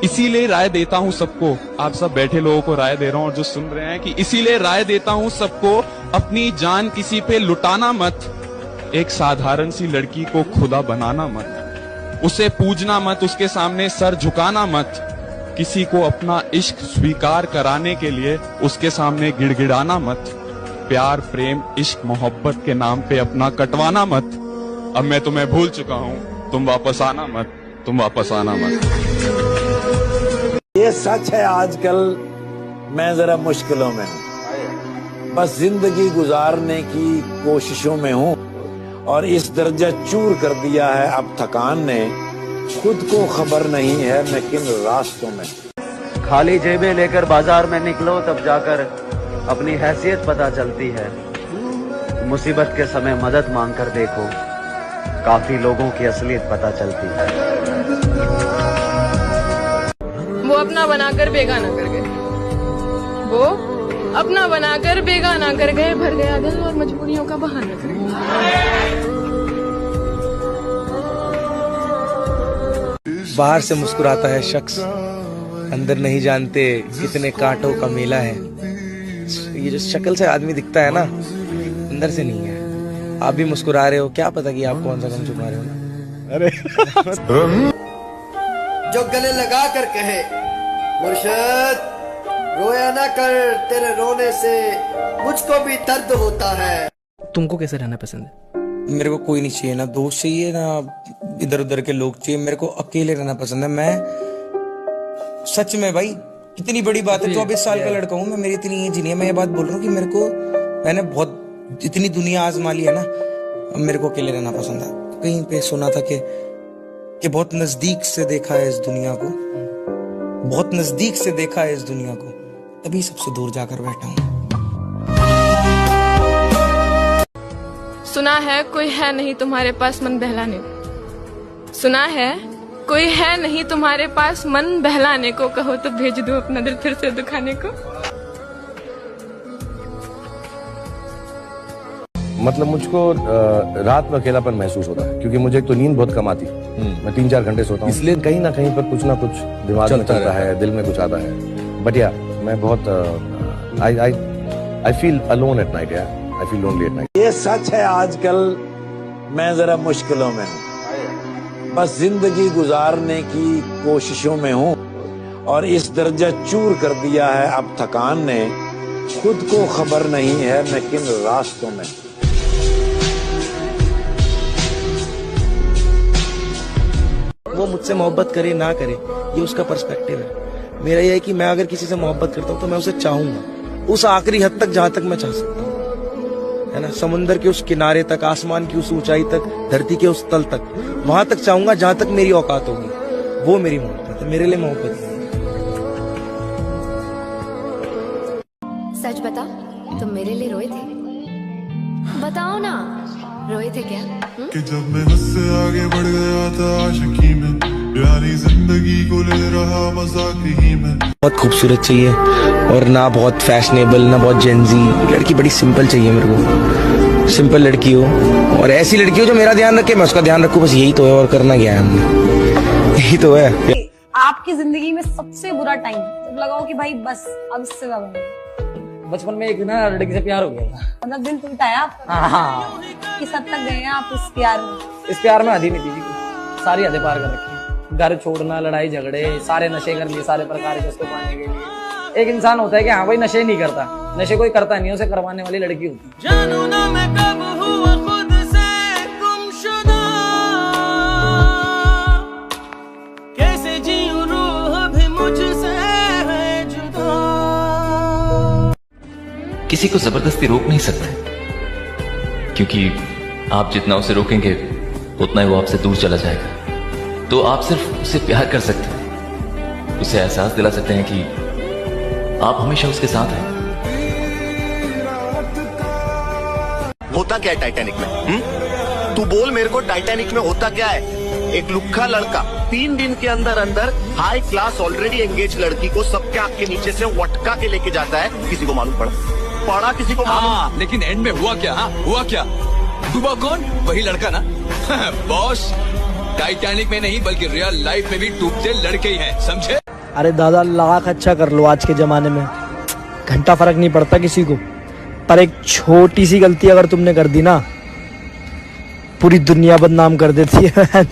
इसीलिए राय देता हूँ सबको, आप सब बैठे लोगों को राय दे रहा हूँ और जो सुन रहे हैं, कि इसीलिए राय देता हूँ सबको, अपनी जान किसी पे लुटाना मत, एक साधारण सी लड़की को खुदा बनाना मत, उसे पूजना मत, उसके सामने सर झुकाना मत, किसी को अपना इश्क स्वीकार कराने के लिए उसके सामने गिड़गिड़ाना मत, प्यार प्रेम इश्क मोहब्बत के नाम पे अपना कटवाना मत। अब मैं तुम्हें भूल चुका हूँ, तुम वापस आना मत, तुम वापस आना मत। ये सच है, आजकल मैं जरा मुश्किलों में हूँ, बस जिंदगी गुजारने की कोशिशों में हूँ, और इस दर्जा चूर कर दिया है अब थकान ने, खुद को खबर नहीं है मैं किन रास्तों में। खाली जेबें लेकर बाजार में निकलो तब जाकर अपनी हैसियत पता चलती है। मुसीबत के समय मदद मांग कर देखो, काफी लोगों की असलियत पता चलती है। वो अपना बनाकर बेगाना कर गए, वो अपना बनाकर बेगाना कर गए, भर गया दिल और मजबूरियों का बहाना कर गए। बाहर से मुस्कुराता है शख्स, अंदर नहीं जानते कितने कांटों का मेला है। ये जो शक्ल से आदमी दिखता है ना, अंदर से नहीं है। आप भी मुस्कुरा रहे हो, क्या पता कि आप कौन सा गम छुपा रहे हो ना। अरे जो गले लगा कर कहे मुर्शद रोया ना कर, तेरे रोने से मुझको भी दर्द होता है। तुमको कैसे रहना पसंद है? मेरे को कोई नहीं चाहिए, ना दोस्त चाहिए ना इधर उधर के लोग चाहिए, मेरे को अकेले रहना पसंद है। मैं सच में भाई, कितनी बड़ी बात है, 24 साल का लड़का हूँ मैं, मेरी इतनी एज नहीं है। मैं ये बात बोल रहा हूँ कि मेरे को, मैंने बहुत इतनी दुनिया आजमा ली है ना, मेरे को अकेले रहना पसंद है। कहीं पे सुना था कि बहुत नजदीक से देखा है इस दुनिया को, बहुत नजदीक से देखा है इस दुनिया को, तभी सबसे दूर जाकर बैठा हूँ। सुना है कोई है नहीं तुम्हारे पास मन बहलाने, सुना है कोई है नहीं तुम्हारे पास मन बहलाने को, कहो तो भेज दो अपना दिल फिर से दुखाने को। मतलब मुझको रात में अकेलापन महसूस होता है, क्योंकि मुझे एक तो नींद बहुत कम आती, मैं 3-4 घंटे सोता हूँ, इसलिए कहीं ना कहीं पर कुछ ना कुछ दिमाग में चलता है, दिल में कुछ आता है। बट या मैं बहुत I feel alone at night, या I feel lonely at night. ये सच है, आजकल मैं जरा मुश्किलों में हूँ, बस जिंदगी गुजारने की कोशिशों में हूँ, और इस दर्जा चूर कर दिया है अब थकान ने, खुद को खबर नहीं है मैं किन रास्तों में। वो मुझसे मोहब्बत करे ना करे, ये उसका पर्सपेक्टिव है। मेरा ये है कि मैं अगर किसी से मोहब्बत करता हूँ तो मैं उसे चाहूंगा उस आखिरी हद तक जहां तक मैं चाह सकता हूँ, है ना। समुंदर के उस kiनारे तक, आसमान की उस ऊंचाई तक, धरती के उस तल तक, वहां तक चाहूंगा जहां तक मेरी औकात होगी। वो मेरी मोहब्बत है, मेरे लिए मोहब्बत है। सच बता, तुम मेरे लिए रोए थे? बताओ ना, रोए थे क्या? कि जब मैं हद से आगे बढ़ गया था आशिकी में, यानी जिंदगी को ले रहा मजाक ही में। बहुत खूबसूरत चाहिए, और ना बहुत फैशनेबल, ना बहुत जेंजी। लड़की बड़ी सिंपल चाहिए मेरे को, सिंपल लड़की हो, और ऐसी लड़की हो जो मेरा ध्यान रखे, मैं उसका ध्यान रखूं, बस यही तो है। और करना क्या है हमने, यही तो है। आपकी जिंदगी में सबसे बुरा टाइम जब लगा हो कि भाई बस अब इससे ज्यादा नहीं? बचपन में एक ना लड़की से प्यार हो गया था, मतलब दिल टूटा है आपका? हाँ। किस हद तक गए हैं आप इस प्यार में? इस प्यार में हद ही नहीं थी, सारी हदें पार कर रखी। घर छोड़ना, लड़ाई झगड़े, सारे नशे कर लिए, सारे प्रकार के उसको पाने के लिए। एक इंसान होता है कि हाँ भाई नशे नहीं करता, नशे कोई करता नहीं, उसे करवाने वाली लड़की होती है। जानू ना मैं कब हुआ खुद से गुमशुदा, कैसे जीऊं रूह भी मुझसे है जुदा। किसी को जबरदस्ती रोक नहीं सकते, क्योंकि आप जितना उसे रोकेंगे उतना ही वो आपसे दूर चला जाएगा। तो आप सिर्फ उसे प्यार कर सकते हैं, उसे एहसास दिला सकते हैं कि आप हमेशा उसके साथ हैं। होता क्या है टाइटैनिक में? तू बोल मेरे को, टाइटैनिक में होता क्या है? एक लुक्खा लड़का 3 दिन के अंदर अंदर हाई क्लास ऑलरेडी एंगेज लड़की को सबके आंख के नीचे से वटका के लेके जाता है। किसी को मालूम पड़ा किसी को मालूम? लेकिन एंड में हुआ क्या? हुआ क्या? डूबा कौन? वही लड़का ना। बॉस, टाइटैनिक में नहीं बल्कि रियल लाइफ में भी डूबते लड़के ही हैं, समझे? अरे दादा लाख अच्छा कर लो आज के जमाने में, घंटा फर्क नहीं पड़ता किसी को, पर एक छोटी सी गलती अगर तुमने कर दी ना, पूरी दुनिया बदनाम कर देती है।